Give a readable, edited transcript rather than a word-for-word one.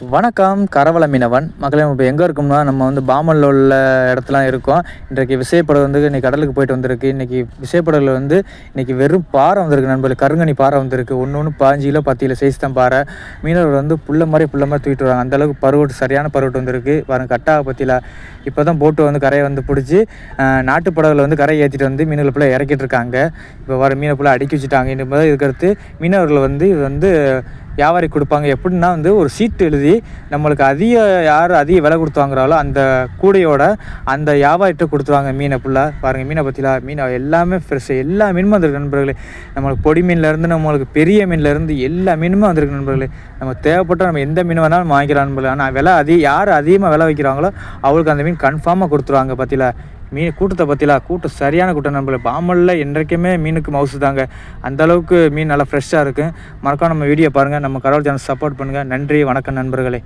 வணக்கம் கரவல மீனவன் மக்களே. இப்போ எங்கே இருக்கோம்னா நம்ம வந்து பாமலில் உள்ள இடத்துலாம் இருக்கோம். இன்றைக்கு விசைப்படகு வந்து இன்றைக்கி கடலுக்கு போயிட்டு வந்திருக்கு. இன்றைக்கி விசைப்படகுல வந்து இன்றைக்கி வெறும் பாறை வந்திருக்கு நண்பர்கள். கருங்கனி பாறை வந்திருக்கு. ஒன்று 15 கிலோ 10 கிலோ சைஸ் தான் பாறை. மீனவர் வந்து புள்ள மாதிரி தூக்கிட்டு வராங்க. அந்தளவுக்கு பருவட்டு சரியான பருவட்டு வந்திருக்கு பாருங்க. கட்டாக பற்றியில் இப்போ தான் போட்டு வந்து கரையை வந்து பிடிச்சி நாட்டு படகுல வந்து கரையை ஏற்றிட்டு வந்து மீனவர்கள் ஃபுல்லாக இறக்கிட்டு இருக்காங்க. இப்போ வர மீனை ஃபுல்லாக அடுக்கி வச்சுட்டாங்க. இந்த இதுக்கடுத்து மீனவர்கள் வந்து இது வந்து வியாபாரி கொடுப்பாங்க. எப்படின்னா வந்து ஒரு சீட்டு எழுதி நம்மளுக்கு யார் அதிக விலை கொடுத்து வாங்குறாலோ அந்த கூடையோட அந்த வியாபாரிகிட்ட கொடுத்துருவாங்க மீனை ஃபுல்லாக. பாருங்கள் மீனை பற்றிலாம் மீனை எல்லாமே ஃப்ரெஷ்ஷு. எல்லா மீனும் வந்திருக்கு நண்பர்களே. நம்மளுக்கு பொடி மீன்லேருந்து நம்மளுக்கு பெரிய மீன்லேருந்து எல்லா மீனுமே வந்திருக்கு நண்பர்களே. நம்ம தேவைப்பட்டால் நம்ம எந்த மீன் வேணாலும் வாங்கிக்கலாம் நண்பர்களே. ஆனால் விலை யார் அதிகமாக விலை வைக்கிறாங்களோ அவங்களுக்கு அந்த மீன் கன்ஃபார்மாக கொடுத்துருவாங்க. பற்றில மீன் கூட்டத்தை பற்றிலாம் கூட்டம் சரியான கூட்டம் நண்பர்களே. பாமலில் என்றைக்குமே மீனுக்கு மவுசு தாங்க. அந்தளவுக்கு மீன் நல்லா ஃப்ரெஷ்ஷாக இருக்குது. மறக்காம நம்ம வீடியோ பாருங்கள். நம்ம கடவுள் சேனல் சப்போர்ட் பண்ணுங்கள். நன்றி வணக்கம் நண்பர்களே.